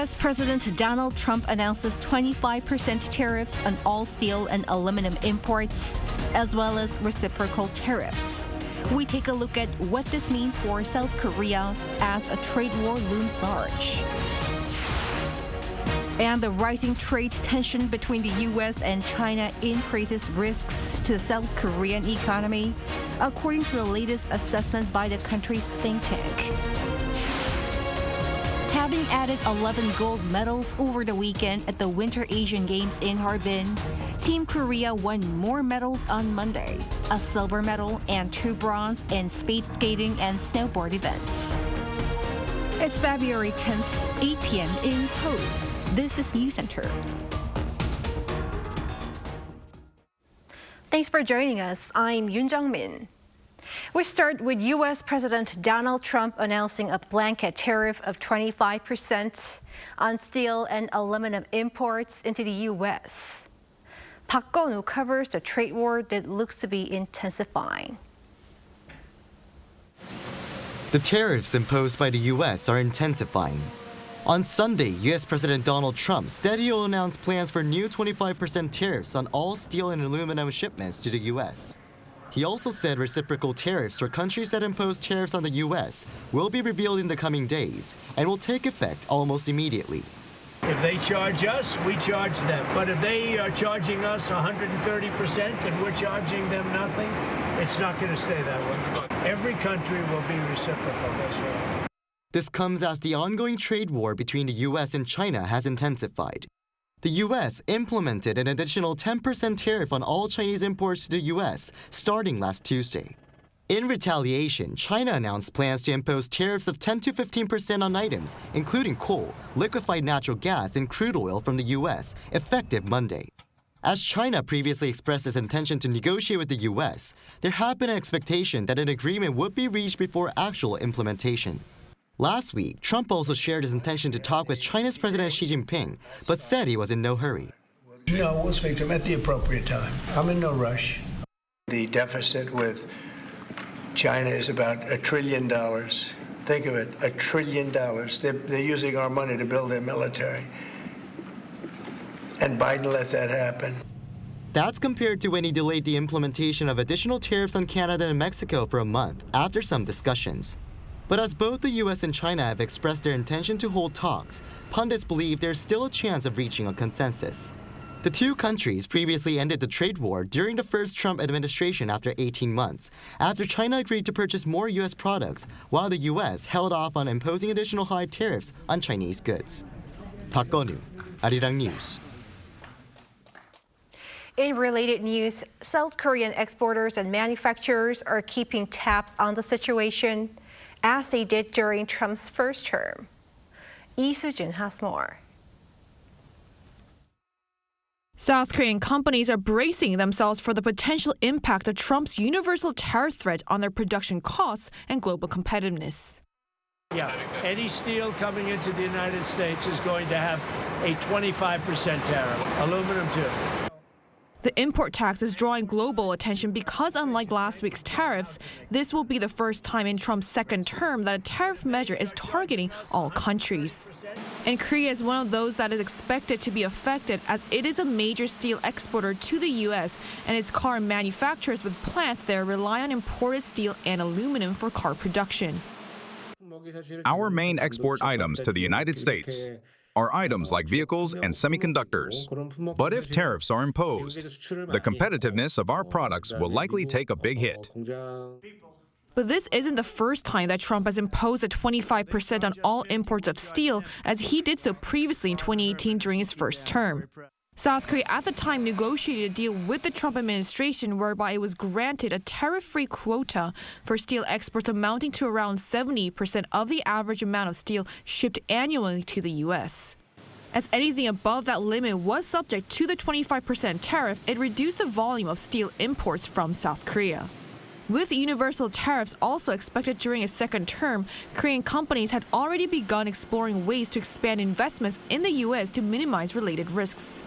U.S. President Donald Trump announces 25% tariffs on all steel and aluminum imports, as well as reciprocal tariffs. We take a look at what this means for South Korea as a trade war looms large. And the rising trade tension between the U.S. and China increases risks to the South Korean economy, according to the latest assessment by the country's think tank. Having added 11 gold medals over the weekend at the Winter Asian Games in Harbin, Team Korea won more medals on Monday, a silver medal and 2 bronze in speed skating and snowboard events. It's February 10th, 8 p.m. in Seoul. This is Newscenter. Thanks for joining us. I'm Yoon Jung-min. We start with U.S. President Donald Trump announcing a blanket tariff of 25% on steel and aluminum imports into the U.S. Park Go-nu covers the trade war that looks to be intensifying. The tariffs imposed by the U.S. are intensifying. On Sunday, U.S. President Donald Trump said he will announce plans for new 25% tariffs on all steel and aluminum shipments to the U.S. He also said reciprocal tariffs for countries that impose tariffs on the U.S. will be revealed in the coming days and will take effect almost immediately. If they charge us, we charge them. But if they are charging us 130% and we're charging them nothing, it's not going to stay that way. Every country will be reciprocal, that's right. This comes as the ongoing trade war between the U.S. and China has intensified. The U.S. implemented an additional 10% tariff on all Chinese imports to the U.S. starting last Tuesday. In retaliation, China announced plans to impose tariffs of 10 to 15% on items, including coal, liquefied natural gas, and crude oil from the U.S., effective Monday. As China previously expressed its intention to negotiate with the U.S., there had been an expectation that an agreement would be reached before actual implementation. Last week, Trump also shared his intention to talk with China's President Xi Jinping, but said he was in no hurry. No, we'll speak to him at the appropriate time. I'm in no rush. The deficit with China is about $1 trillion. Think of it, $1 trillion. They're using our money to build their military. And Biden let that happen. That's compared to when he delayed the implementation of additional tariffs on Canada and Mexico for a month after some discussions. But as both the U.S. and China have expressed their intention to hold talks, pundits believe there's still a chance of reaching a consensus. The two countries previously ended the trade war during the first Trump administration after 18 months, after China agreed to purchase more U.S. products, while the U.S. held off on imposing additional high tariffs on Chinese goods. Park Go-nu, Arirang News. In related news, South Korean exporters and manufacturers are keeping tabs on the situation, as they did during Trump's first term. Lee Soo-jun has more. South Korean companies are bracing themselves for the potential impact of Trump's universal tariff threat on their production costs and global competitiveness. Yeah, any steel coming into the United States is going to have a 25% tariff. Aluminum too. The import tax is drawing global attention because, unlike last week's tariffs, this will be the first time in Trump's second term that a tariff measure is targeting all countries. And Korea is one of those that is expected to be affected, as it is a major steel exporter to the U.S., and its car manufacturers with plants there rely on imported steel and aluminum for car production. Our main export items to the United States are items like vehicles and semiconductors. But if tariffs are imposed, the competitiveness of our products will likely take a big hit. But this isn't the first time that Trump has imposed a 25% on all imports of steel, as he did so previously in 2018 during his first term. South Korea at the time negotiated a deal with the Trump administration whereby it was granted a tariff-free quota for steel exports amounting to around 70% of the average amount of steel shipped annually to the U.S. As anything above that limit was subject to the 25% tariff, it reduced the volume of steel imports from South Korea. With universal tariffs also expected during his second term, Korean companies had already begun exploring ways to expand investments in the U.S. to minimize related risks.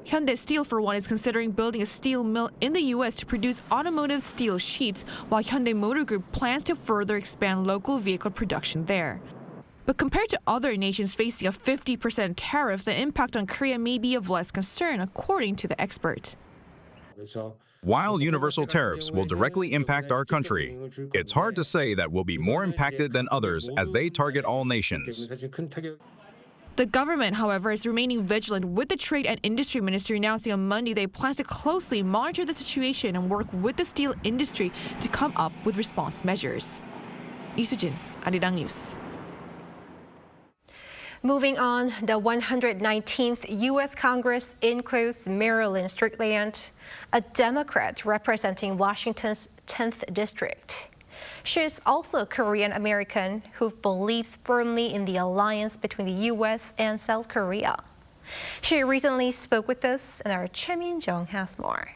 Hyundai Steel, for one, is considering building a steel mill in the U.S. to produce automotive steel sheets, while Hyundai Motor Group plans to further expand local vehicle production there. But compared to other nations facing a 50% tariff, the impact on Korea may be of less concern, according to the expert. While universal tariffs will directly impact our country, it's hard to say that we'll be more impacted than others as they target all nations. The government, however, is remaining vigilant, with the Trade and Industry Ministry announcing on Monday they plan to closely monitor the situation and work with the steel industry to come up with response measures. 이수진, Arirang News. Moving on, the 119th U.S. Congress includes Marilyn Strickland, a Democrat representing Washington's 10th district. She is also a Korean American who believes firmly in the alliance between the U.S. and South Korea. She recently spoke with us, and our Choi Min-jung has more.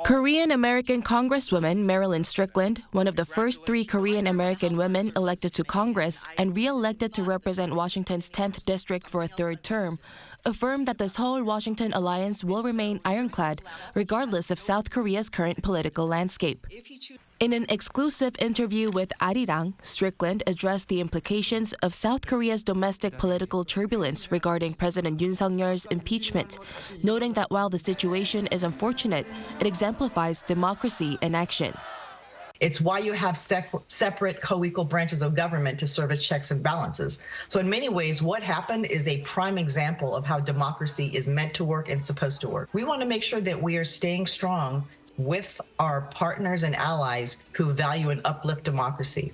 Korean American Congresswoman Marilyn Strickland, one of the first 3 Korean American women elected to Congress and re-elected to represent Washington's 10th district for a 3rd term, affirmed that the Seoul-Washington alliance will remain ironclad regardless of South Korea's current political landscape. In an exclusive interview with Arirang, Strickland addressed the implications of South Korea's domestic political turbulence regarding President Yoon's impeachment, noting that while the situation is unfortunate, it exemplifies democracy in action. It's why you have separate co-equal branches of government to serve as checks and balances. So in many ways, what happened is a prime example of how democracy is meant to work and supposed to work. We want to make sure that we are staying strong with our partners and allies who value and uplift democracy.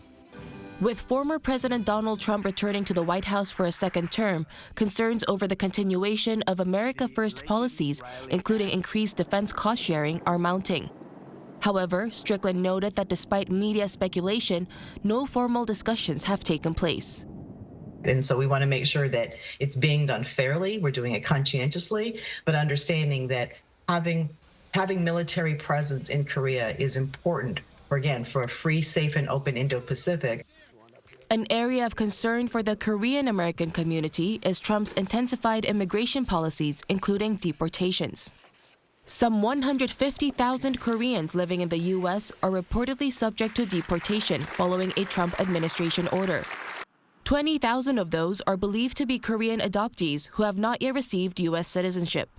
With former President Donald Trump returning to the White House for a 2nd term, concerns over the continuation of America First policies, including increased defense cost sharing, are mounting. However, Strickland noted that despite media speculation, no formal discussions have taken place. And so we want to make sure that it's being done fairly, we're doing it conscientiously, but understanding that having military presence in Korea is important, for a free, safe, and open Indo-Pacific. An area of concern for the Korean American community is Trump's intensified immigration policies, including deportations. Some 150,000 Koreans living in the U.S. are reportedly subject to deportation following a Trump administration order. 20,000 of those are believed to be Korean adoptees who have not yet received U.S. citizenship.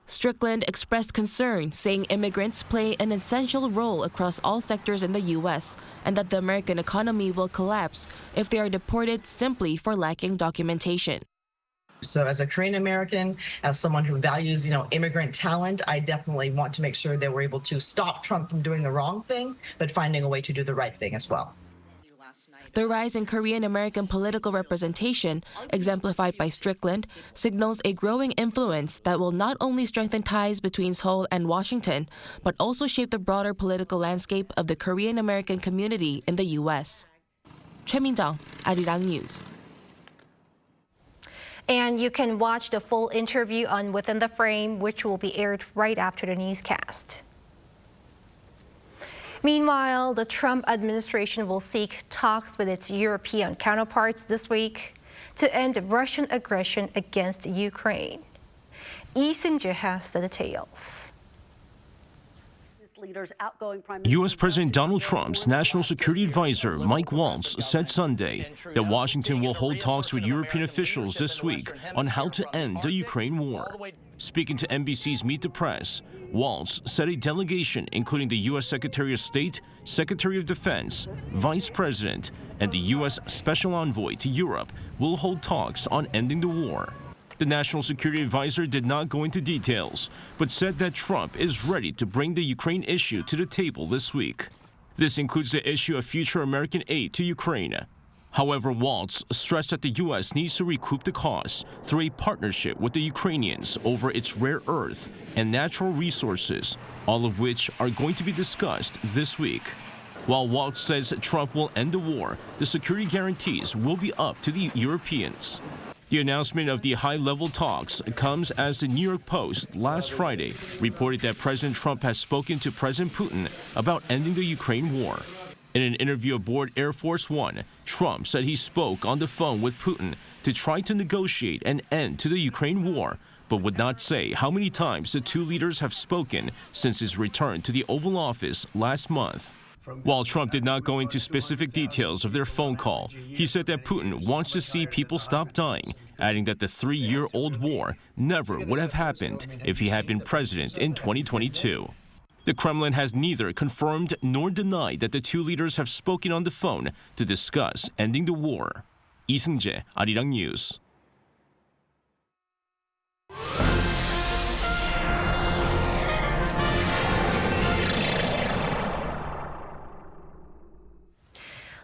Strickland expressed concern, saying immigrants play an essential role across all sectors in the U.S. and that the American economy will collapse if they are deported simply for lacking documentation. So as a Korean American, as someone who values, immigrant talent, I definitely want to make sure that we're able to stop Trump from doing the wrong thing, but finding a way to do the right thing as well. The rise in Korean American political representation, exemplified by Strickland, signals a growing influence that will not only strengthen ties between Seoul and Washington, but also shape the broader political landscape of the Korean American community in the U.S. Choi Min-jung, Arirang News. And you can watch the full interview on Within the Frame, which will be aired right after the newscast. Meanwhile, the Trump administration will seek talks with its European counterparts this week to end Russian aggression against Ukraine. Lee Seung-jae has the details. U.S. President Donald Trump's national security advisor, Mike Waltz, said Sunday that Washington will hold talks with European officials this week on how to end the Ukraine war. Speaking to NBC's Meet the Press, Waltz said a delegation, including the U.S. Secretary of State, Secretary of Defense, Vice President, and the U.S. Special Envoy to Europe, will hold talks on ending the war. The National Security Advisor did not go into details, but said that Trump is ready to bring the Ukraine issue to the table this week. This includes the issue of future American aid to Ukraine. However, Waltz stressed that the U.S. needs to recoup the costs through a partnership with the Ukrainians over its rare earth and natural resources, all of which are going to be discussed this week. While Waltz says Trump will end the war, the security guarantees will be up to the Europeans. The announcement of the high-level talks comes as the New York Post last Friday reported that President Trump has spoken to President Putin about ending the Ukraine war. In an interview aboard Air Force One, Trump said he spoke on the phone with Putin to try to negotiate an end to the Ukraine war, but would not say how many times the two leaders have spoken since his return to the Oval Office last month. While Trump did not go into specific details of their phone call, he said that Putin wants to see people stop dying, adding that the 3-year-old war never would have happened if he had been president in 2022. The Kremlin has neither confirmed nor denied that the two leaders have spoken on the phone to discuss ending the war. Lee Seung-jae, Arirang News.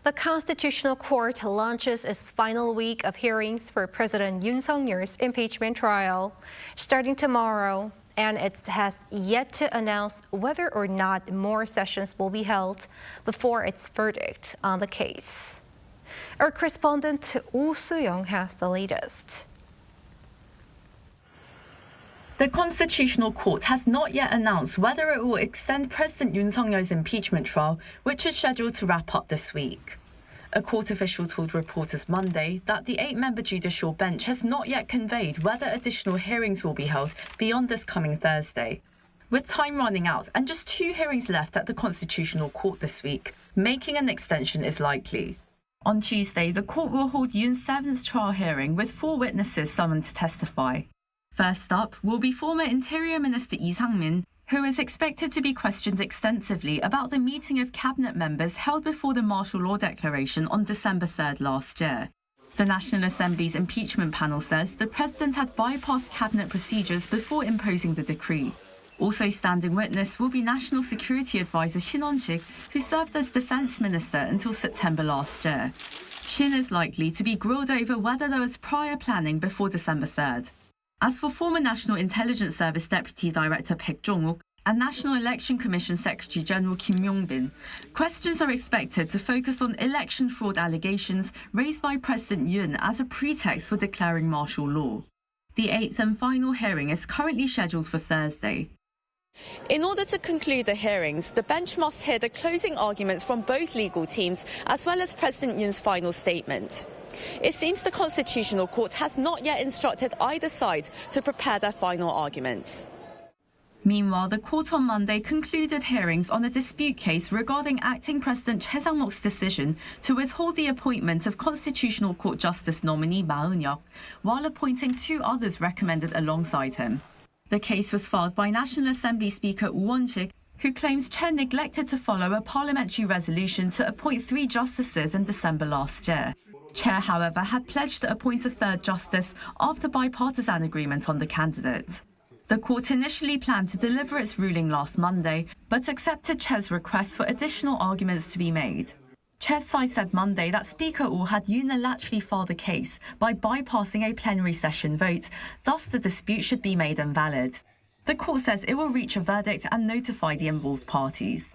The Constitutional Court launches its final week of hearings for President Yoon's impeachment trial, starting tomorrow, and it has yet to announce whether or not more sessions will be held before its verdict on the case. Our correspondent Oh Soo-young has the latest. The Constitutional Court has not yet announced whether it will extend President Yoon's impeachment trial, which is scheduled to wrap up this week. A court official told reporters Monday that the 8-member judicial bench has not yet conveyed whether additional hearings will be held beyond this coming Thursday. With time running out and just 2 hearings left at the Constitutional Court this week, making an extension is likely. On Tuesday, the court will hold Yoon's 7th trial hearing with 4 witnesses summoned to testify. First up will be former Interior Minister Lee Sang-min, who is expected to be questioned extensively about the meeting of cabinet members held before the martial law declaration on December 3rd last year. The National Assembly's impeachment panel says the president had bypassed cabinet procedures before imposing the decree. Also standing witness will be National Security Advisor Shin Won-sik, who served as defense minister until September last year. Shin is likely to be grilled over whether there was prior planning before December 3rd. As for former National Intelligence Service Deputy Director Baek Jong-wook and National Election Commission Secretary General Kim Yong-bin, questions are expected to focus on election fraud allegations raised by President Yoon as a pretext for declaring martial law. The 8th and final hearing is currently scheduled for Thursday. In order to conclude the hearings, the bench must hear the closing arguments from both legal teams as well as President Yoon's final statement. It seems the Constitutional Court has not yet instructed either side to prepare their final arguments. Meanwhile, the court on Monday concluded hearings on a dispute case regarding acting President Choi Sang-mok's decision to withhold the appointment of Constitutional Court Justice nominee Ma Eun-hyuk, while appointing 2 others recommended alongside him. The case was filed by National Assembly Speaker Woo Won-sik, who claims Choi neglected to follow a parliamentary resolution to appoint 3 justices in December last year. Choi, however, had pledged to appoint a 3rd justice after bipartisan agreement on the candidate. The court initially planned to deliver its ruling last Monday, but accepted Choi's request for additional arguments to be made. Choi's side said Monday that Speaker Woo had unilaterally filed the case by bypassing a plenary session vote, thus the dispute should be made invalid. The court says it will reach a verdict and notify the involved parties.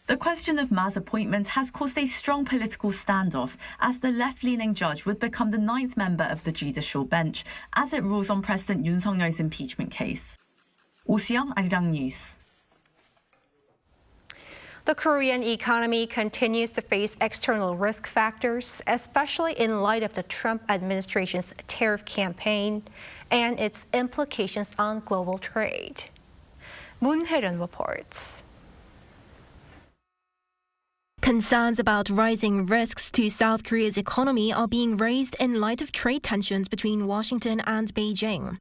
The question of Ma's appointment has caused a strong political standoff, as the left-leaning judge would become the 9th member of the judicial bench as it rules on President Yoon's impeachment case. Oh Soo-young, Arirang News. The Korean economy continues to face external risk factors, especially in light of the Trump administration's tariff campaign and its implications on global trade. Moon Hae-ryun reports. Concerns about rising risks to South Korea's economy are being raised in light of trade tensions between Washington and Beijing.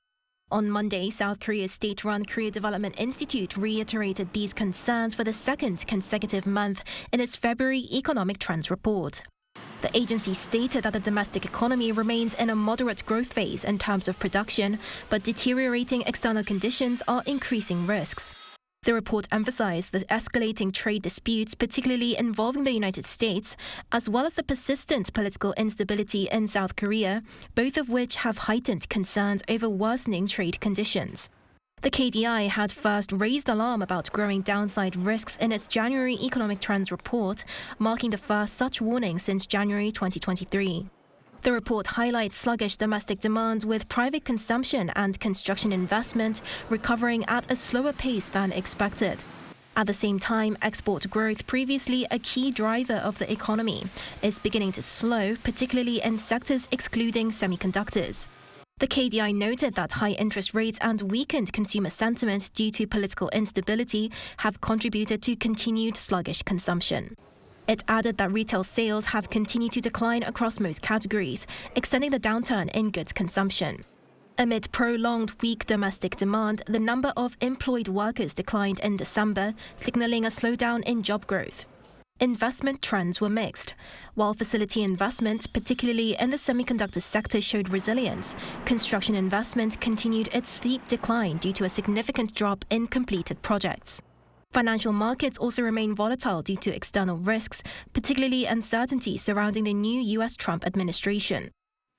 On Monday, South Korea's state-run Korea Development Institute reiterated these concerns for the 2nd consecutive month in its February economic trends report. The agency stated that the domestic economy remains in a moderate growth phase in terms of production, but deteriorating external conditions are increasing risks. The report emphasized the escalating trade disputes, particularly involving the United States, as well as the persistent political instability in South Korea, both of which have heightened concerns over worsening trade conditions. The KDI had first raised alarm about growing downside risks in its January economic trends report, marking the first such warning since January 2023. The report highlights sluggish domestic demand, with private consumption and construction investment recovering at a slower pace than expected. At the same time, export growth, previously a key driver of the economy, is beginning to slow, particularly in sectors excluding semiconductors. The KDI noted that high interest rates and weakened consumer sentiment due to political instability have contributed to continued sluggish consumption. It added that retail sales have continued to decline across most categories, extending the downturn in goods consumption. Amid prolonged weak domestic demand, the number of employed workers declined in December, signaling a slowdown in job growth. Investment trends were mixed. While facility investment, particularly in the semiconductor sector, showed resilience, construction investment continued its steep decline due to a significant drop in completed projects. Financial markets also remain volatile due to external risks, particularly uncertainty surrounding the new U.S. Trump administration.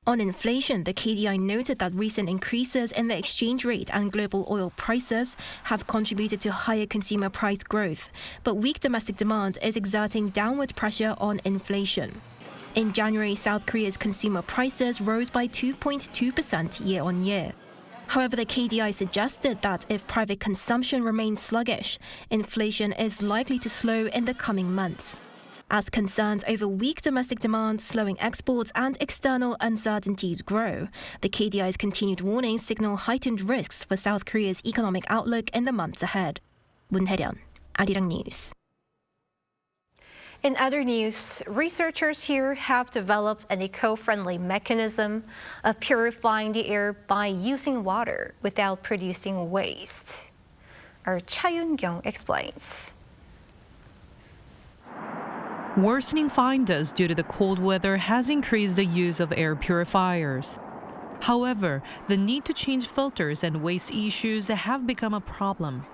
On inflation, the KDI noted that recent increases in the exchange rate and global oil prices have contributed to higher consumer price growth, but weak domestic demand is exerting downward pressure on inflation. In January, South Korea's consumer prices rose by 2.2% year-on-year. However, the KDI suggested that if private consumption remains sluggish, inflation is likely to slow in the coming months. As concerns over weak domestic demand, slowing exports, and external uncertainties grow, the KDI's continued warnings signal heightened risks for South Korea's economic outlook in the months ahead. 문혜련, Arirang News. In other news, researchers here have developed an eco-friendly mechanism of purifying the air by using water without producing waste. Our Cha Yun-kyung explains. Worsening fine dust due to the cold weather has increased the use of air purifiers. However, the need to change filters and waste issues have become a problem.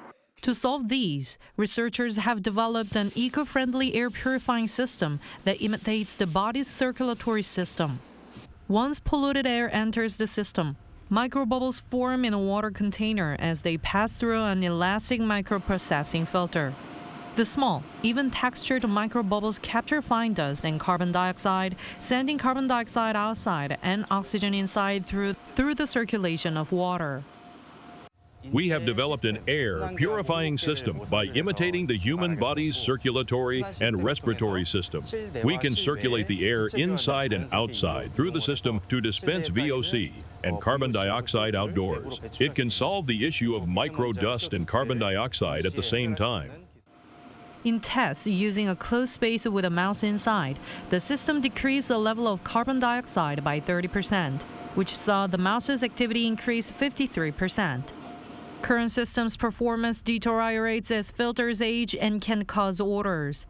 To solve these, researchers have developed an eco-friendly air purifying system that imitates the body's circulatory system. Once polluted air enters the system, microbubbles form in a water container as they pass through an elastic microprocessing filter. The small, even-textured microbubbles capture fine dust and carbon dioxide, sending carbon dioxide outside and oxygen inside through the circulation of water. We have developed an air purifying system by imitating the human body's circulatory and respiratory system. We can circulate the air inside and outside through the system to dispense VOC and carbon dioxide outdoors. It can solve the issue of microdust and carbon dioxide at the same time. In tests using a closed space with a mouse inside, the system decreased the level of carbon dioxide by 30%, which saw the mouse's activity increase 53%. Current system's performance deteriorates as filters age and can cause odors.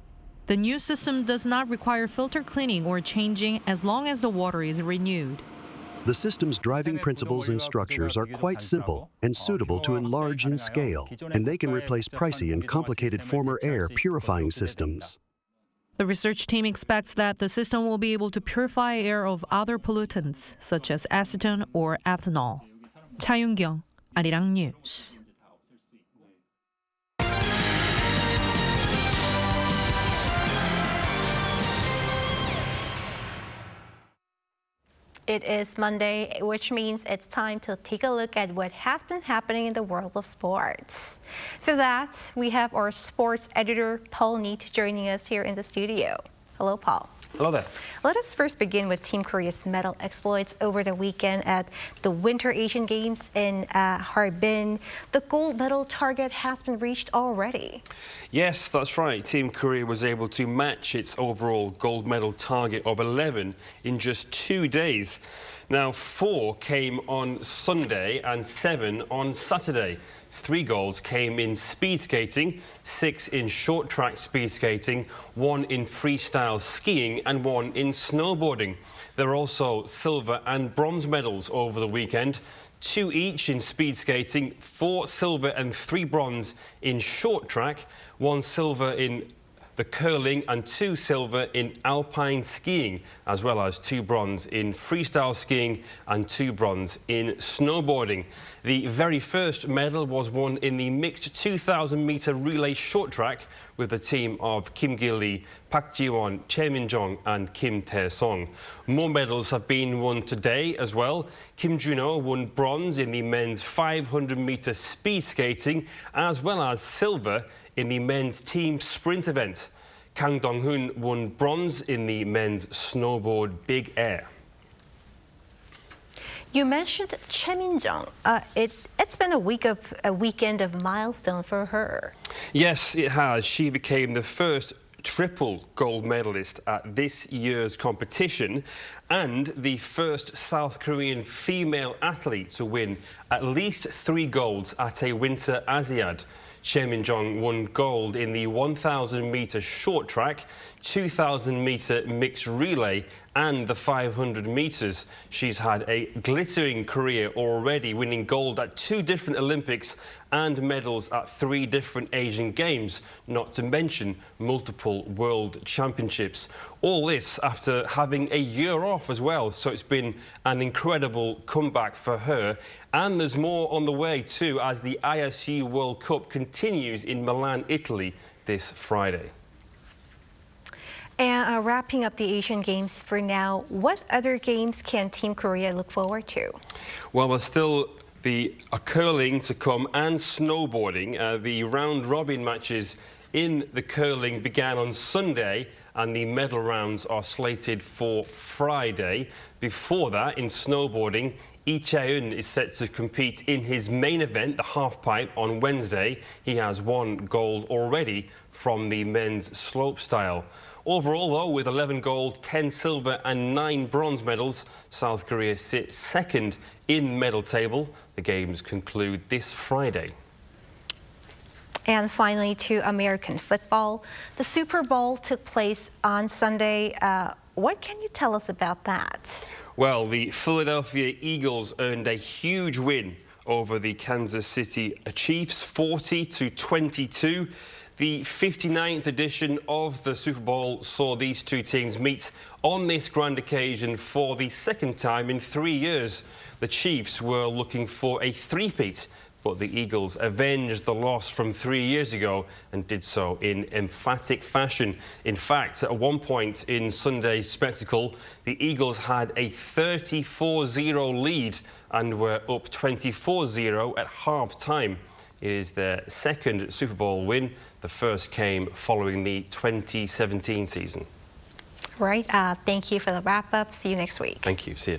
The new system does not require filter cleaning or changing as long as the water is renewed. The system's driving principles and structures are quite simple and suitable to enlarge in scale, and they can replace pricey and complicated former air purifying systems. The research team expects that the system will be able to purify air of other pollutants, such as acetone or ethanol. Cha Yun-kyung, Arirang News. It is Monday, which means it's time to take a look at what has been happening in the world of sports. For that, we have our sports editor, Paul Neat, joining us here in the studio. Hello, Paul. Hello there. Let us first begin with Team Korea's medal exploits over the weekend at the Winter Asian Games in Harbin. The gold medal target has been reached already. Yes, that's right. Team Korea was able to match its overall gold medal target of 11 in just 2 days. Now, 4 came on Sunday and 7 on Saturday. 3 goals came in speed skating, 6 in short track speed skating, 1 in freestyle skiing and 1 in snowboarding. There were also silver and bronze medals over the weekend, 2 each in speed skating, 4 silver and 3 bronze in short track, 1 silver in the curling and 2 silver in alpine skiing, as well as 2 bronze in freestyle skiing and 2 bronze in snowboarding. The very first medal was won in the mixed 2,000-meter relay short track with the team of Kim Gil-lee, Park Ji-won, Choi Min-jung and Kim Tae-sung. More medals have been won today as well. Kim Jun-ho won bronze in the men's 500-meter speed skating, as well as silver in the men's team sprint event. Kang Dong-hoon won bronze in the men's snowboard big air. You mentioned Choi Min-jung. It's been a weekend of milestone for her. Yes, it has. She became the first triple gold medalist at this year's competition and the first South Korean female athlete to win at least 3 golds at a Winter Asiad. Choi Min-jung won gold in the 1,000-metre short track, 2,000-metre mixed relay and the 500 metres. She's had a glittering career already, winning gold at 2 different Olympics and medals at 3 different Asian Games, not to mention multiple World Championships. All this after having a year off as well, so it's been an incredible comeback for her. And there's more on the way too, as the ISU World Cup continues in Milan, Italy this Friday. And wrapping up the Asian Games for now, what other games can Team Korea look forward to? Well, there's still be curling to come and snowboarding. The round-robin matches in the curling began on Sunday and the medal rounds are slated for Friday. Before that, in snowboarding, Lee Chae-eun is set to compete in his main event, the halfpipe, on Wednesday. He has 1 gold already from the men's slopestyle. Overall, though, with 11 gold, 10 silver and 9 bronze medals, South Korea sits second in medal table. The Games conclude this Friday. And finally, to American football. The Super Bowl took place on Sunday. What can you tell us about that? Well, the Philadelphia Eagles earned a huge win over the Kansas City Chiefs, 40-22. The 59th edition of the Super Bowl saw these 2 teams meet on this grand occasion for the 2nd time in 3 years. The Chiefs were looking for a three-peat, but the Eagles avenged the loss from 3 years ago and did so in emphatic fashion. In fact, at one point in Sunday's spectacle, the Eagles had a 34-0 lead and were up 24-0 at half-time. It is their 2nd Super Bowl win. The first came following the 2017 season. Right. Thank you for the wrap-up. See you next week. Thank you. See you.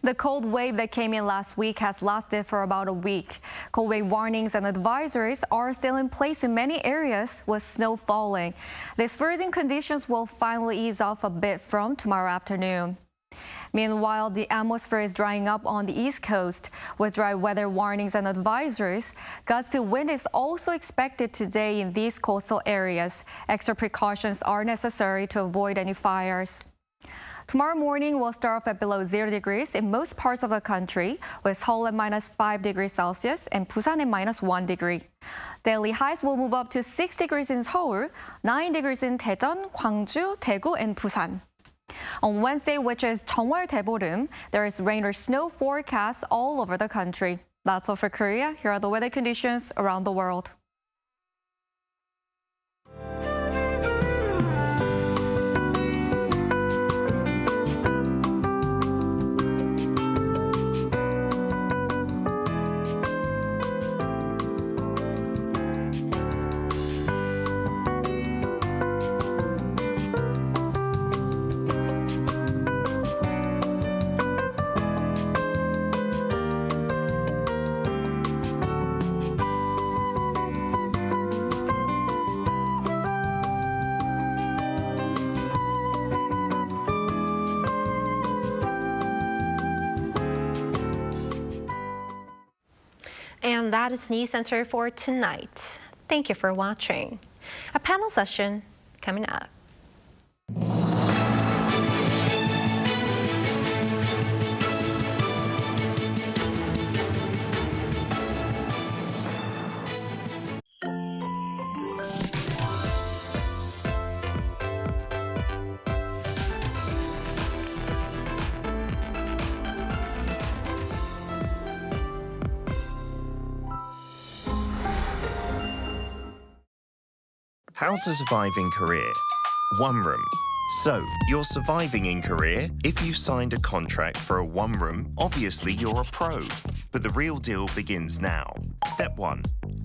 The cold wave that came in last week has lasted for about a week. Cold wave warnings and advisories are still in place in many areas with snow falling. These freezing conditions will finally ease off a bit from tomorrow afternoon. Meanwhile, the atmosphere is drying up on the East Coast. With dry weather warnings and advisories, gusty wind is also expected today in these coastal areas. Extra precautions are necessary to avoid any fires. Tomorrow morning will start off at below 0 degrees in most parts of the country, with Seoul at -5 degrees Celsius and Busan at -1 degree. Daily highs will move up to 6 degrees in Seoul, 9 degrees in Daejeon, Gwangju, Daegu, and Busan. On Wednesday, which is 정월 대보름, there is rain or snow forecast all over the country. That's all for Korea. Here are the weather conditions around the world. And that is Newscenter for tonight. Thank you for watching. A panel session coming up. How to survive in Korea. One room. So, you're surviving in Korea if you've signed a contract for a one room. Obviously, you're a pro. But the real deal begins now. Step 1.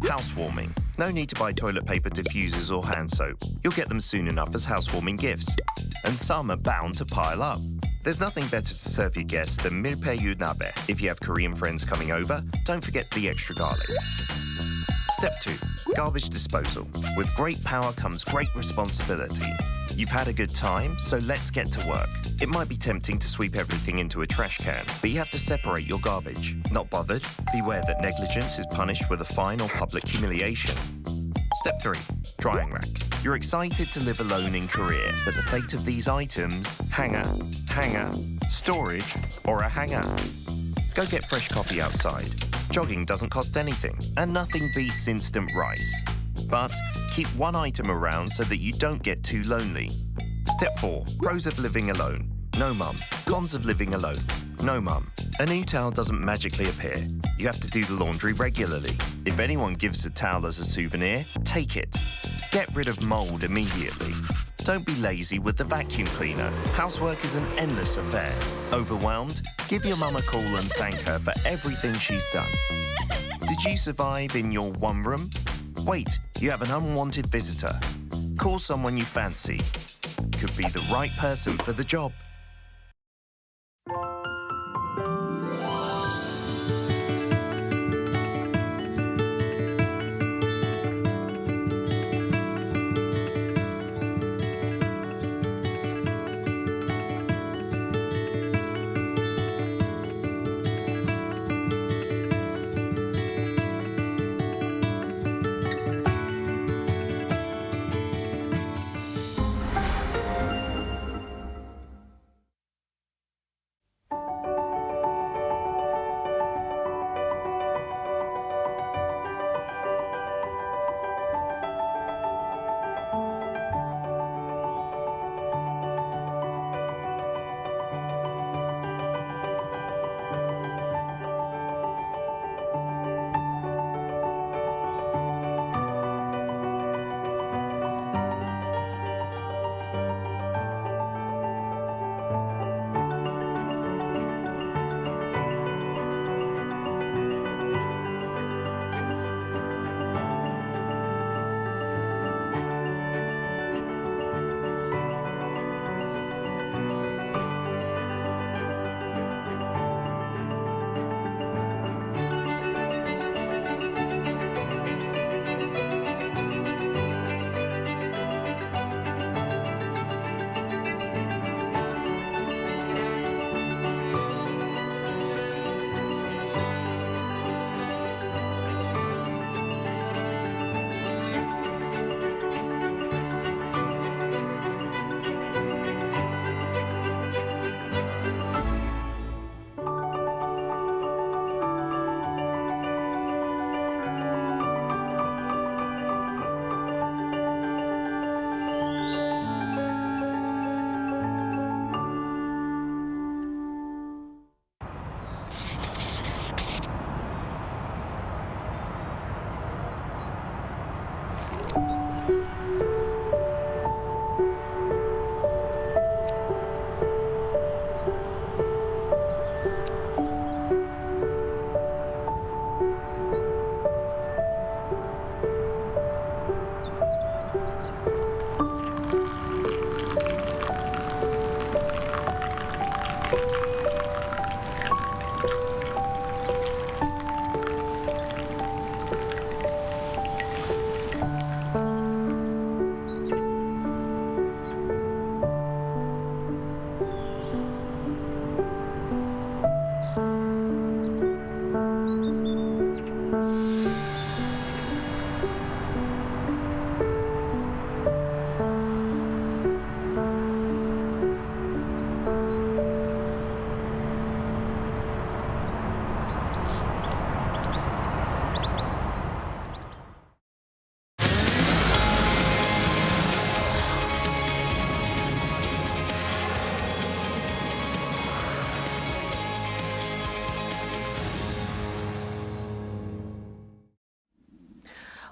Housewarming. No need to buy toilet paper, diffusers or hand soap. You'll get them soon enough as housewarming gifts. And some are bound to pile up. There's nothing better to serve your guests than milpaeyu nabe. If you have Korean friends coming over, don't forget the extra garlic. Step 2. Garbage disposal. With great power comes great responsibility. You've had a good time, so let's get to work. It might be tempting to sweep everything into a trash can, but you have to separate your garbage. Not bothered? Beware that negligence is punished with a fine or public humiliation. Step 3. Drying rack. You're excited to live alone in Korea, but the fate of these items, hanger, storage, or a hanger. Go get fresh coffee outside. Jogging doesn't cost anything, and nothing beats instant rice. But keep one item around so that you don't get too lonely. Step 4. Pros of living alone. No mum. Cons of living alone. No mum. A new towel doesn't magically appear. You have to do the laundry regularly. If anyone gives a towel as a souvenir, take it. Get rid of mold immediately. Don't be lazy with the vacuum cleaner. Housework is an endless affair. Overwhelmed? Give your mum a call and thank her for everything she's done. Did you survive in your one room? Wait, you have an unwanted visitor. Call someone you fancy. Could be the right person for the job.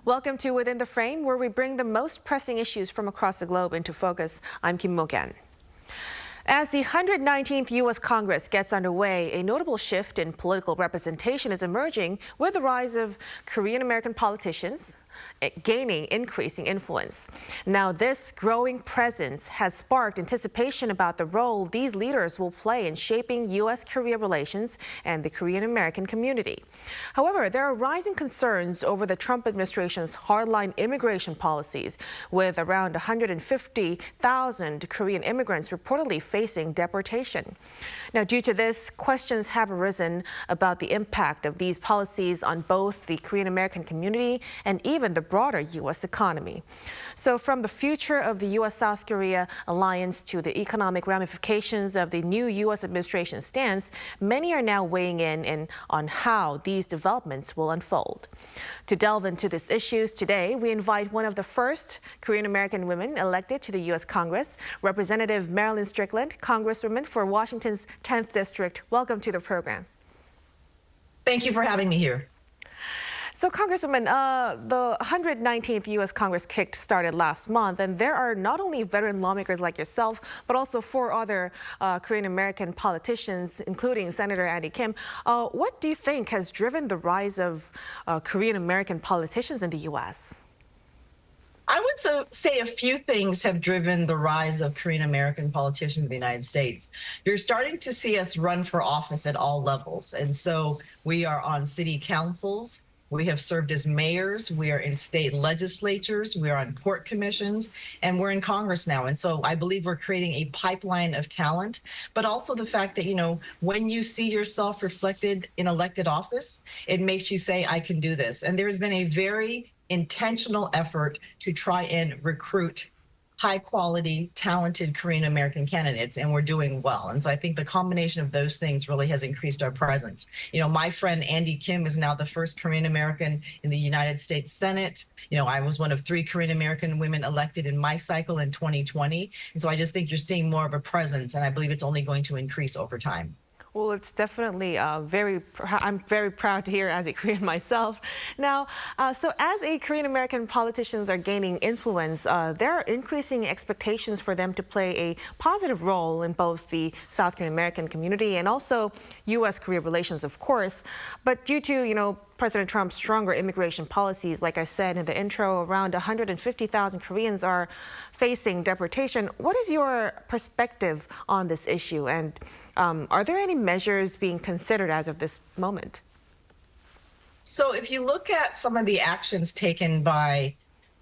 Welcome to Within the Frame, where we bring the most pressing issues from across the globe into focus. I'm Kim Mo-kyan. As the 119th U.S. Congress gets underway, a notable shift in political representation is emerging with the rise of Korean-American politicians gaining increasing influence. Now, this growing presence has sparked anticipation about the role these leaders will play in shaping U.S.-Korea relations and the Korean-American community. However, there are rising concerns over the Trump administration's hardline immigration policies, with around 150,000 Korean immigrants reportedly facing deportation. Now, due to this, questions have arisen about the impact of these policies on both the Korean-American community and even the broader U.S. economy. So from the future of the U.S. South Korea alliance to the economic ramifications of the new U.S. administration stance, many are now weighing in on how these developments will unfold. To delve into these issues today, we invite one of the first Korean-American women elected to the U.S. Congress, Representative Marilyn Strickland, Congresswoman for Washington's 10th District. Welcome to the program. Thank you for having me here. So, Congresswoman, the 119th U.S. Congress started last month, and there are not only veteran lawmakers like yourself, but also 4 other Korean-American politicians, including Senator Andy Kim. What do you think has driven the rise of Korean-American politicians in the U.S.? I would say a few things have driven the rise of Korean-American politicians in the United States. You're starting to see us run for office at all levels. And so we are on city councils. We have served as mayors, we are in state legislatures, we are on port commissions, and we're in Congress now. And so I believe we're creating a pipeline of talent, but also the fact that, you know, when you see yourself reflected in elected office, it makes you say, I can do this. And there's been a very intentional effort to try and recruit high quality, talented Korean-American candidates, and we're doing well. And so I think the combination of those things really has increased our presence. You know, my friend Andy Kim is now the first Korean-American in the United States Senate. You know, I was one of 3 Korean-American women elected in my cycle in 2020. And so I just think you're seeing more of a presence, and I believe it's only going to increase over time. Well, it's definitely I'm very proud to hear as a Korean myself. Now, so as a Korean-American politicians are gaining influence, there are increasing expectations for them to play a positive role in both the South Korean American community and also U.S. Korea relations, of course. But due to, you know, President Trump's stronger immigration policies, like I said in the intro, around 150,000 Koreans are facing deportation. What is your perspective on this issue? And are there any measures being considered as of this moment? So if you look at some of the actions taken by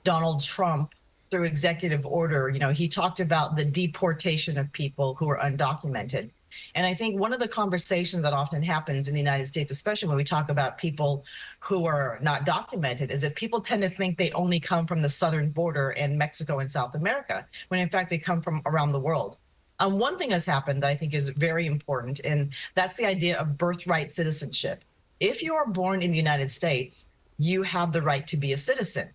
Donald Trump through executive order, you know, he talked about the deportation of people who are undocumented. And I think one of the conversations that often happens in the United States, especially when we talk about people who are not documented, is that people tend to think they only come from the southern border in Mexico and South America, when in fact they come from around the world. One thing has happened that I think is very important, and that's the idea of birthright citizenship. If you are born in the United States, you have the right to be a citizen.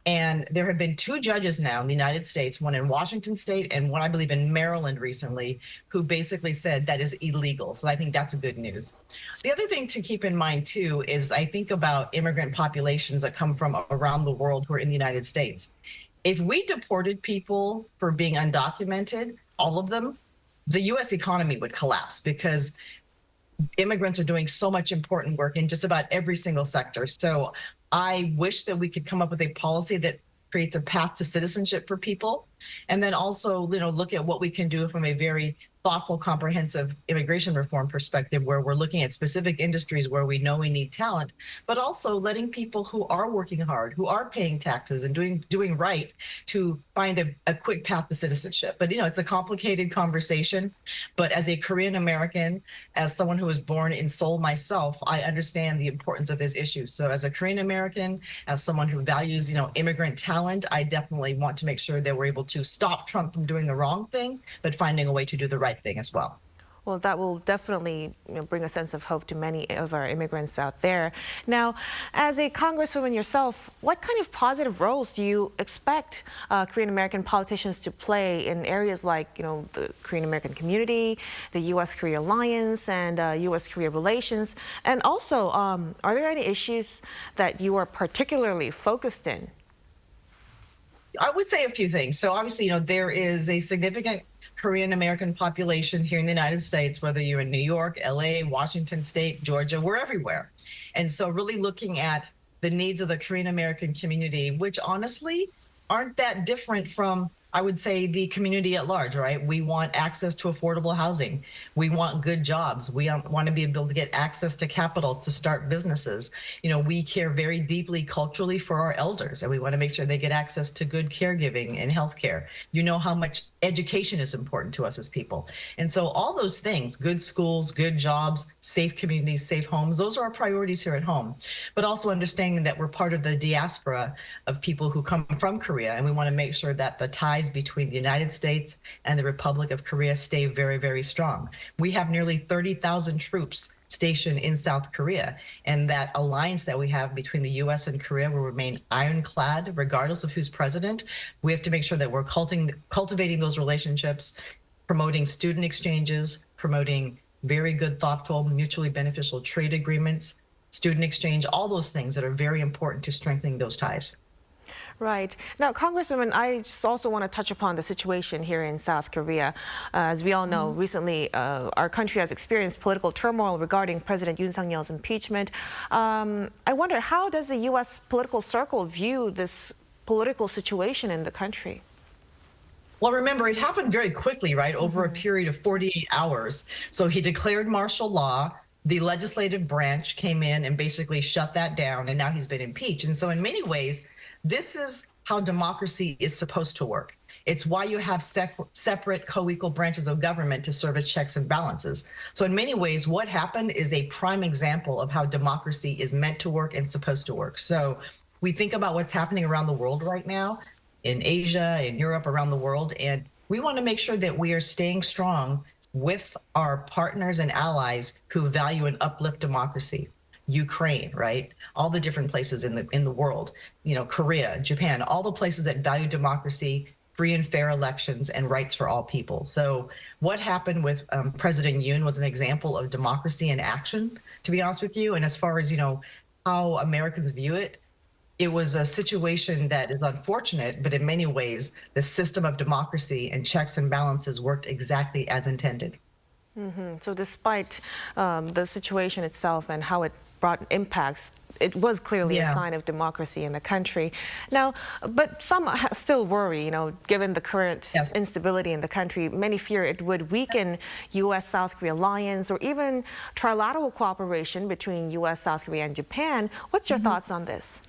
And there have been 2 judges now in the United States, one in Washington state and one, I believe, in Maryland recently, who basically said that is illegal. So I think that's good news. The other thing to keep in mind, too, is I think about immigrant populations that come from around the world who are in the United States. If we deported people for being undocumented, all of them, the U.S. economy would collapse because immigrants are doing so much important work in just about every single sector. So I wish that we could come up with a policy that creates a path to citizenship for people, and then also, you know, look at what we can do from a very thoughtful, comprehensive immigration reform perspective, where we're looking at specific industries where we know we need talent, but also letting people who are working hard, who are paying taxes and doing right, to find a quick path to citizenship. But, you know, it's a complicated conversation. But as a Korean American, as someone who was born in Seoul myself, I understand the importance of this issue. So as a Korean American, as someone who values, you know, immigrant talent, I definitely want to make sure that we're able to stop Trump from doing the wrong thing, but finding a way to do the right thing as well. Well, that will definitely bring a sense of hope to many of our immigrants out there. Now, as a congresswoman yourself, what kind of positive roles do you expect Korean American politicians to play in areas like, the Korean American community, the U.S. Korea alliance, and U.S. Korea relations? And also, are there any issues that you are particularly focused in? I would say a few things. So obviously, there is a significant Korean American population here in the United States, whether you're in New York, LA, Washington State, Georgia, we're everywhere. And so really looking at the needs of the Korean American community, which honestly aren't that different from, I would say, the community at large, right? We want access to affordable housing. We want good jobs. We want to be able to get access to capital to start businesses. We care very deeply culturally for our elders, and we want to make sure they get access to good caregiving and healthcare. You know how much education is important to us as people. And so all those things, good schools, good jobs, safe communities, safe homes, those are our priorities here at home. But also understanding that we're part of the diaspora of people who come from Korea, and we want to make sure that the ties between the United States and the Republic of Korea stay very, very strong. We have nearly 30,000 troops stationed in South Korea, and that alliance that we have between the U.S. and Korea will remain ironclad regardless of who's president. We have to make sure that we're cultivating those relationships, promoting student exchanges, promoting very good, thoughtful, mutually beneficial trade agreements, student exchange, all those things that are very important to strengthening those ties. Right. Now, Congresswoman, I just also want to touch upon the situation here in South Korea. As we all know, recently our country has experienced political turmoil regarding President Yoon Suk-yeol's impeachment. I wonder, how does the U.S. political circle view this political situation in the country? Well, remember, it happened very quickly, right, over a period of 48 hours. So he declared martial law. The legislative branch came in and basically shut that down, and now he's been impeached. And so in many ways, this is how democracy is supposed to work. It's why you have separate co-equal branches of government to serve as checks and balances. So in many ways, what happened is a prime example of how democracy is meant to work and supposed to work. So we think about what's happening around the world right now, in Asia, in Europe, around the world, and we want to make sure that we are staying strong with our partners and allies who value and uplift democracy. Ukraine, right? All the different places in the world, Korea, Japan, all the places that value democracy, free and fair elections, and rights for all people. So what happened with President Yoon was an example of democracy in action, to be honest with you. And as far as, how Americans view it, it was a situation that is unfortunate, but in many ways, the system of democracy and checks and balances worked exactly as intended. So despite the situation itself and how it brought impacts, it was clearly a sign of democracy in the country. Now, but some still worry, given the current instability in the country, many fear it would weaken U.S. South Korea alliance or even trilateral cooperation between U.S., South Korea, and Japan. What's your thoughts on this?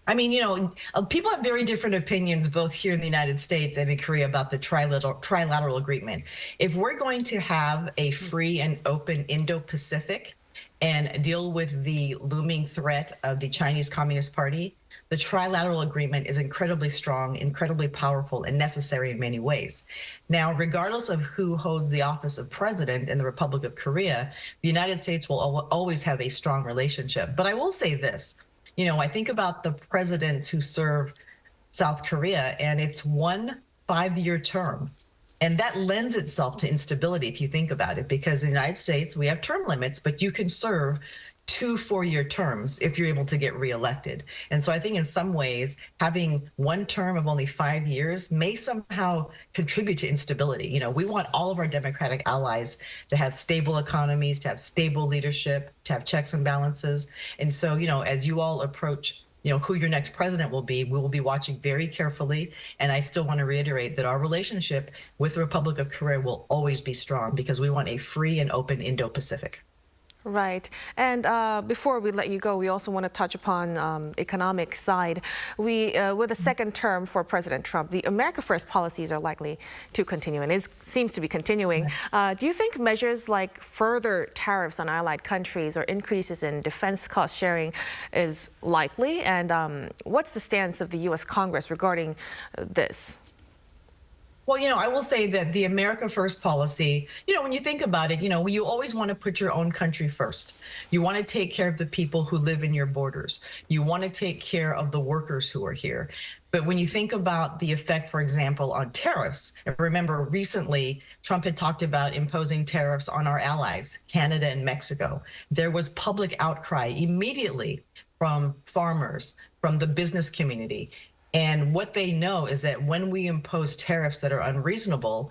I mean, people have very different opinions, both here in the United States and in Korea, about the trilateral agreement. If we're going to have a free and open Indo-Pacific and deal with the looming threat of the Chinese Communist Party, the trilateral agreement is incredibly strong, incredibly powerful, and necessary in many ways. Now, regardless of who holds the office of president in the Republic of Korea, the United States will always have a strong relationship. But I will say this. I think about the presidents who serve South Korea, and it's 1 5-year term. And that lends itself to instability if you think about it, because in the United States, we have term limits, but you can serve 2 4-year terms if you're able to get reelected. And so I think in some ways, having one term of only 5 years may somehow contribute to instability. We want all of our democratic allies to have stable economies, to have stable leadership, to have checks and balances. And so, as you all approach who your next president will be, we will be watching very carefully. And I still want to reiterate that our relationship with the Republic of Korea will always be strong because we want a free and open Indo-Pacific. Right. And before we let you go, we also want to touch upon economic side. With a second term for President Trump, the America First policies are likely to continue, and it seems to be continuing. Do you think measures like further tariffs on allied countries or increases in defense cost sharing is likely? And what's the stance of the U.S. Congress regarding this? Well, I will say that the America First policy, when you think about it, you always want to put your own country first. You want to take care of the people who live in your borders. You want to take care of the workers who are here. But when you think about the effect, for example, on tariffs, and remember recently Trump had talked about imposing tariffs on our allies, Canada and Mexico. There was public outcry immediately from farmers, from the business community. And what they know is that when we impose tariffs that are unreasonable,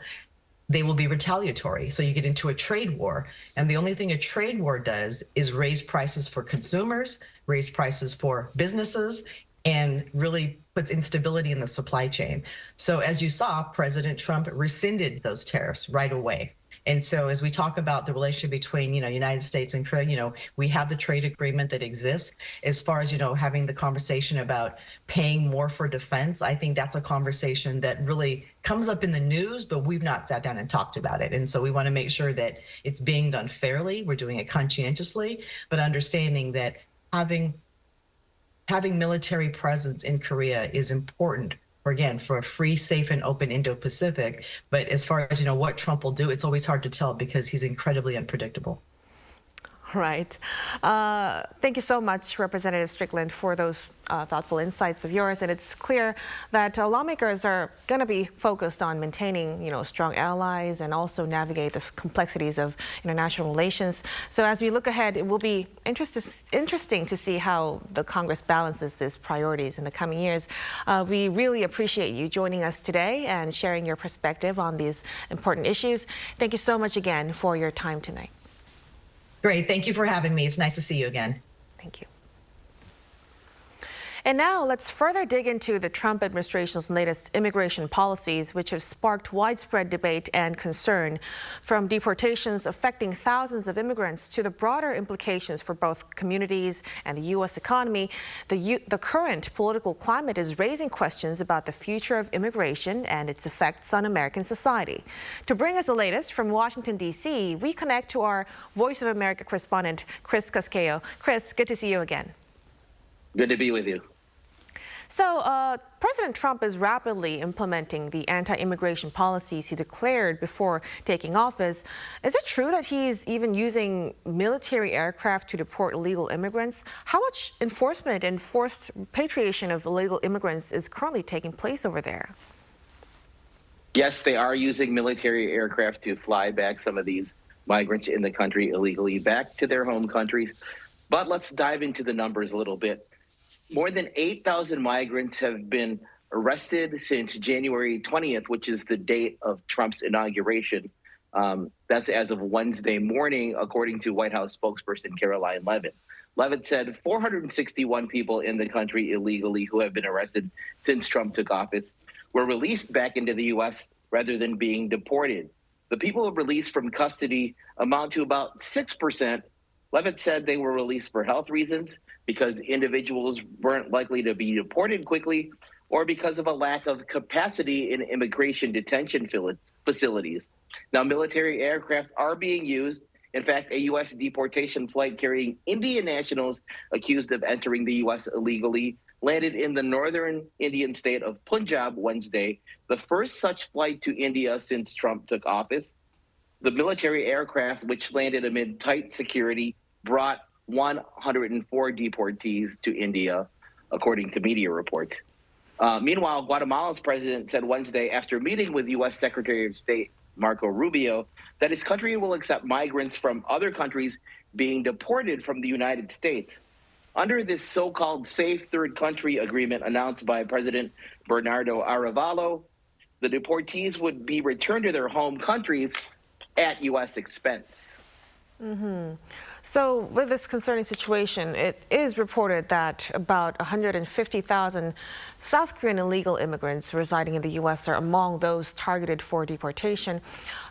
they will be retaliatory. So you get into a trade war. And the only thing a trade war does is raise prices for consumers, raise prices for businesses, and really puts instability in the supply chain. So as you saw, President Trump rescinded those tariffs right away. And so as we talk about the relationship between, United States and Korea, we have the trade agreement that exists. As far as, having the conversation about paying more for defense, I think that's a conversation that really comes up in the news, but we've not sat down and talked about it. And so we want to make sure that it's being done fairly. We're doing it conscientiously, but understanding that having military presence in Korea is important for a free, safe, and open Indo-Pacific. But as far as, what Trump will do, it's always hard to tell because he's incredibly unpredictable. Right. Thank you so much, Representative Strickland, for those thoughtful insights of yours. And it's clear that lawmakers are going to be focused on maintaining, strong allies and also navigate the complexities of international relations. So as we look ahead, it will be interesting to see how the Congress balances these priorities in the coming years. We really appreciate you joining us today and sharing your perspective on these important issues. Thank you so much again for your time tonight. Great. Thank you for having me. It's nice to see you again. Thank you. And now let's further dig into the Trump administration's latest immigration policies, which have sparked widespread debate and concern, from deportations affecting thousands of immigrants to the broader implications for both communities and the U.S. economy. The current political climate is raising questions about the future of immigration and its effects on American society. To bring us the latest from Washington, D.C., we connect to our Voice of America correspondent, Chris Casquejo. Chris, good to see you again. Good to be with you. So President Trump is rapidly implementing the anti-immigration policies he declared before taking office. Is it true that he's even using military aircraft to deport illegal immigrants? How much enforcement and forced repatriation of illegal immigrants is currently taking place over there? Yes, they are using military aircraft to fly back some of these migrants in the country illegally back to their home countries. But let's dive into the numbers a little bit. More than 8,000 migrants have been arrested since January 20th, which is the date of Trump's inauguration. That's as of Wednesday morning, according to White House spokesperson Caroline Leavitt. Leavitt said 461 people in the country illegally who have been arrested since Trump took office were released back into the U.S. rather than being deported. The people released from custody amount to about 6%. Leavitt said they were released for health reasons, because individuals weren't likely to be deported quickly, or because of a lack of capacity in immigration detention facilities. Now, military aircraft are being used. In fact, a U.S. deportation flight carrying Indian nationals accused of entering the U.S. illegally landed in the northern Indian state of Punjab Wednesday, the first such flight to India since Trump took office. The military aircraft, which landed amid tight security, brought 104 deportees to India, according to media reports. Meanwhile, Guatemala's president said Wednesday, after meeting with U.S. Secretary of State Marco Rubio, that his country will accept migrants from other countries being deported from the United States. Under this so-called Safe Third Country agreement announced by President Bernardo Arevalo, the deportees would be returned to their home countries at U.S. expense. Mm-hmm. So with this concerning situation, it is reported that about 150,000 South Korean illegal immigrants residing in the U.S. are among those targeted for deportation.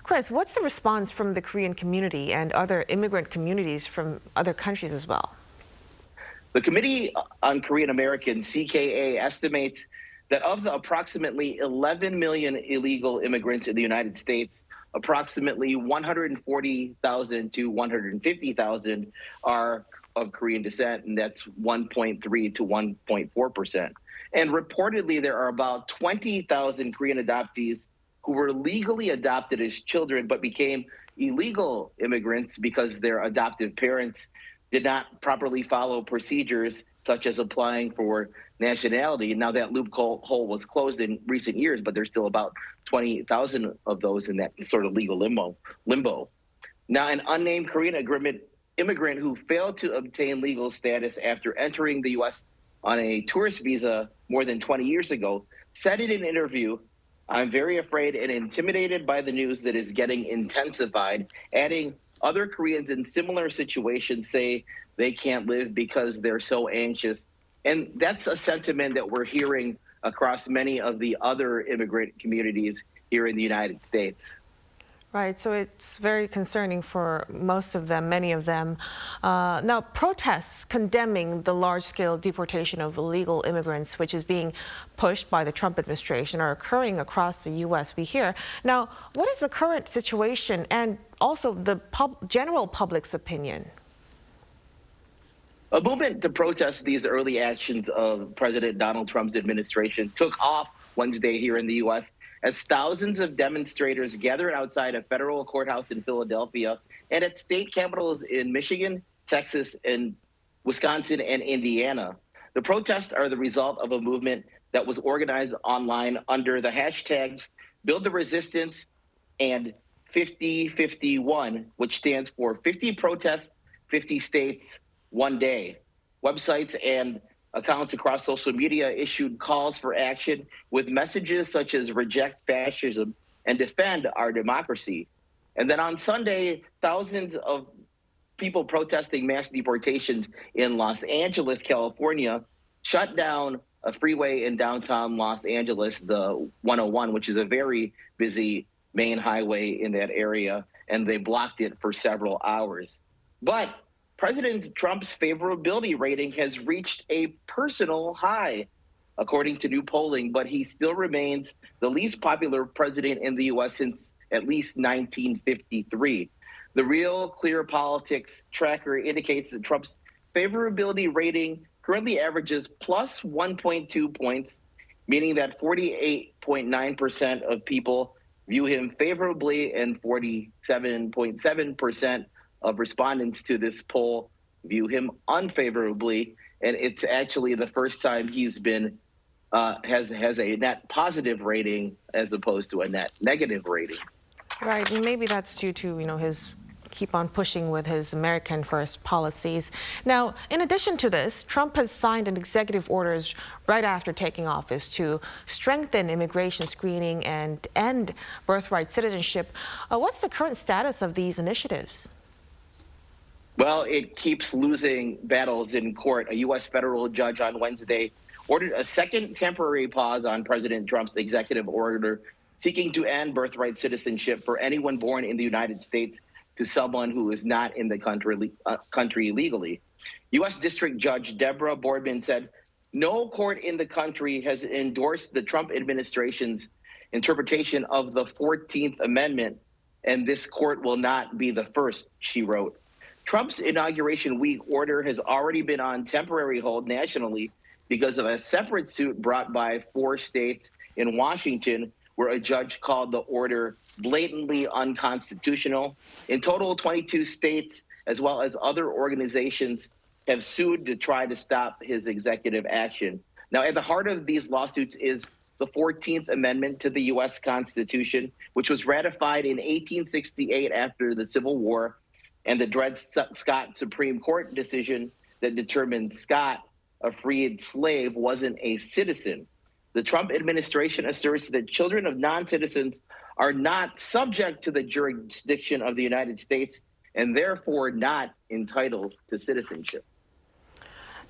Chris, what's the response from the Korean community and other immigrant communities from other countries as well? The Committee on Korean Americans, CKA, estimates that of the approximately 11 million illegal immigrants in the United States, approximately 140,000 to 150,000 are of Korean descent, and that's 1.3 to 1.4%. And reportedly, there are about 20,000 Korean adoptees who were legally adopted as children but became illegal immigrants because their adoptive parents did not properly follow procedures such as applying for nationality. Now that loophole was closed in recent years, but there's still about 20,000 of those in that sort of legal limbo. Now, an unnamed Korean immigrant who failed to obtain legal status after entering the U.S. on a tourist visa more than 20 years ago said in an interview, "I'm very afraid and intimidated by the news that is getting intensified," adding, "Other Koreans in similar situations say they can't live because they're so anxious." And that's a sentiment that we're hearing across many of the other immigrant communities here in the United States. Right, so it's very concerning for most of them, many of them. Now, protests condemning the large-scale deportation of illegal immigrants, which is being pushed by the Trump administration, are occurring across the U.S., we hear. Now, what is the current situation and also the general public's opinion? A movement to protest these early actions of President Donald Trump's administration took off Wednesday here in the U.S. as thousands of demonstrators gathered outside a federal courthouse in Philadelphia and at state capitals in Michigan, Texas, and Wisconsin and Indiana. The protests are the result of a movement that was organized online under the hashtags Build the Resistance and 5051, which stands for 50 protests, 50 states, one day. Websites and accounts across social media issued calls for action with messages such as reject fascism and defend our democracy. And then on Sunday, thousands of people protesting mass deportations in Los Angeles, California, shut down a freeway in downtown Los Angeles, the 101, which is a very busy main highway in that area, and they blocked it for several hours. But President Trump's favorability rating has reached a personal high, according to new polling, but he still remains the least popular president in the U.S. since at least 1953. The Real Clear Politics tracker indicates that Trump's favorability rating currently averages plus 1.2 points, meaning that 48.9% of people view him favorably and 47.7% of respondents to this poll view him unfavorably, and it's actually the first time he's been has a net positive rating as opposed to a net negative rating. Right, and maybe that's due to his keep on pushing with his American First policies. Now, in addition to this, Trump has signed an executive orders right after taking office to strengthen immigration screening and end birthright citizenship. What's the current status of these initiatives? Well, it keeps losing battles in court. A U.S. federal judge on Wednesday ordered a second temporary pause on President Trump's executive order seeking to end birthright citizenship for anyone born in the United States to someone who is not in the country legally. U.S. District Judge Deborah Boardman said, "No court in the country has endorsed the Trump administration's interpretation of the 14th Amendment, and this court will not be the first," she wrote. Trump's inauguration week order has already been on temporary hold nationally because of a separate suit brought by 4 states in Washington where a judge called the order blatantly unconstitutional. In total, 22 states, as well as other organizations, have sued to try to stop his executive action. Now, at the heart of these lawsuits is the 14th Amendment to the U.S. Constitution, which was ratified in 1868 after the Civil War, and the Dred Scott Supreme Court decision that determined Scott, a freed slave, wasn't a citizen. The Trump administration asserts that children of non-citizens are not subject to the jurisdiction of the United States and therefore not entitled to citizenship.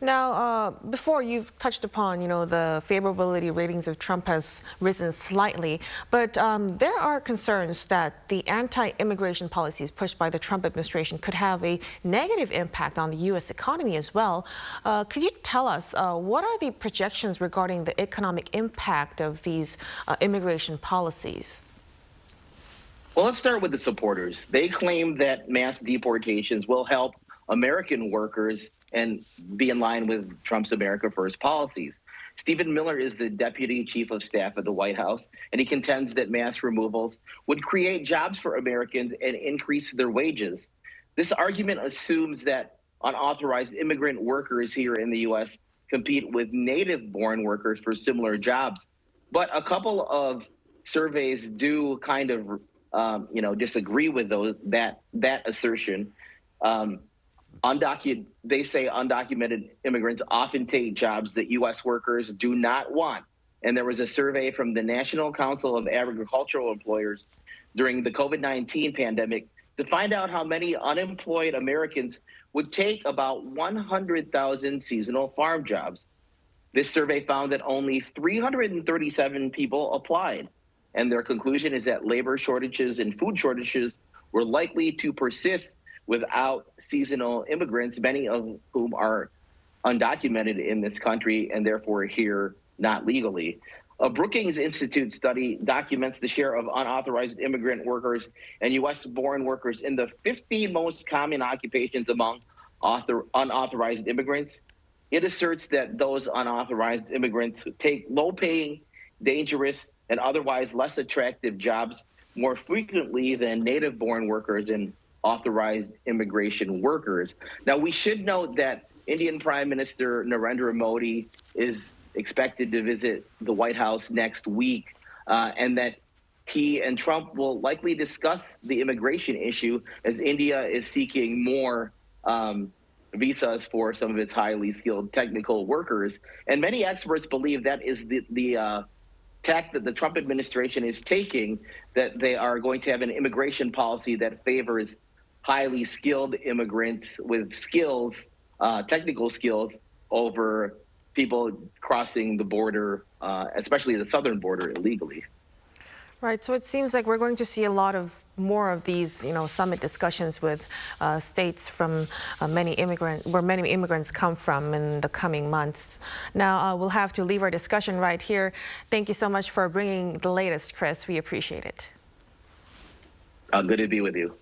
Now, before you've touched upon, the favorability ratings of Trump has risen slightly, but there are concerns that the anti-immigration policies pushed by the Trump administration could have a negative impact on the U.S. economy as well. Could you tell us what are the projections regarding the economic impact of these immigration policies? Well, let's start with the supporters. They claim that mass deportations will help American workers and be in line with Trump's America First policies. Stephen Miller is the Deputy Chief of Staff at the White House, and he contends that mass removals would create jobs for Americans and increase their wages. This argument assumes that unauthorized immigrant workers here in the U.S. compete with native-born workers for similar jobs. But a couple of surveys do kind of, disagree with that assertion. They say undocumented immigrants often take jobs that U.S. workers do not want. And there was a survey from the National Council of Agricultural Employers during the COVID-19 pandemic to find out how many unemployed Americans would take about 100,000 seasonal farm jobs. This survey found that only 337 people applied. And their conclusion is that labor shortages and food shortages were likely to persist without seasonal immigrants, many of whom are undocumented in this country and therefore here not legally. A Brookings Institute study documents the share of unauthorized immigrant workers and U.S.-born workers in the 50 most common occupations among unauthorized immigrants. It asserts that those unauthorized immigrants take low-paying, dangerous, and otherwise less attractive jobs more frequently than native-born workers and authorized immigration workers. Now, we should note that Indian Prime Minister Narendra Modi is expected to visit the White House next week, and that he and Trump will likely discuss the immigration issue as India is seeking more visas for some of its highly skilled technical workers. And many experts believe that is the tack that the Trump administration is taking, that they are going to have an immigration policy that favors highly skilled immigrants with skills, technical skills, over people crossing the border, especially the southern border, illegally. Right. So it seems like we're going to see a lot of more of these, summit discussions with states from where many immigrants come from in the coming months. Now, we'll have to leave our discussion right here. Thank you so much for bringing the latest, Chris. We appreciate it. Good to be with you.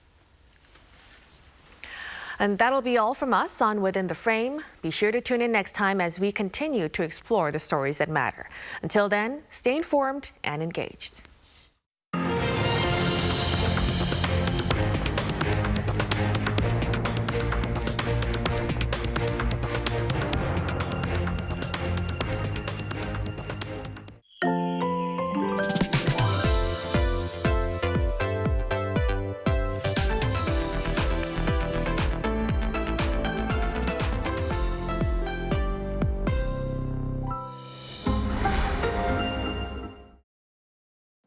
And that'll be all from us on Within the Frame. Be sure to tune in next time as we continue to explore the stories that matter. Until then, stay informed and engaged.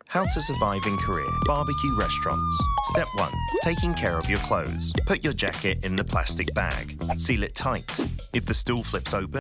How to survive in Korea. Barbecue restaurants. Step 1. Taking care of your clothes. Put your jacket in the plastic bag. Seal it tight. If the stool flips open,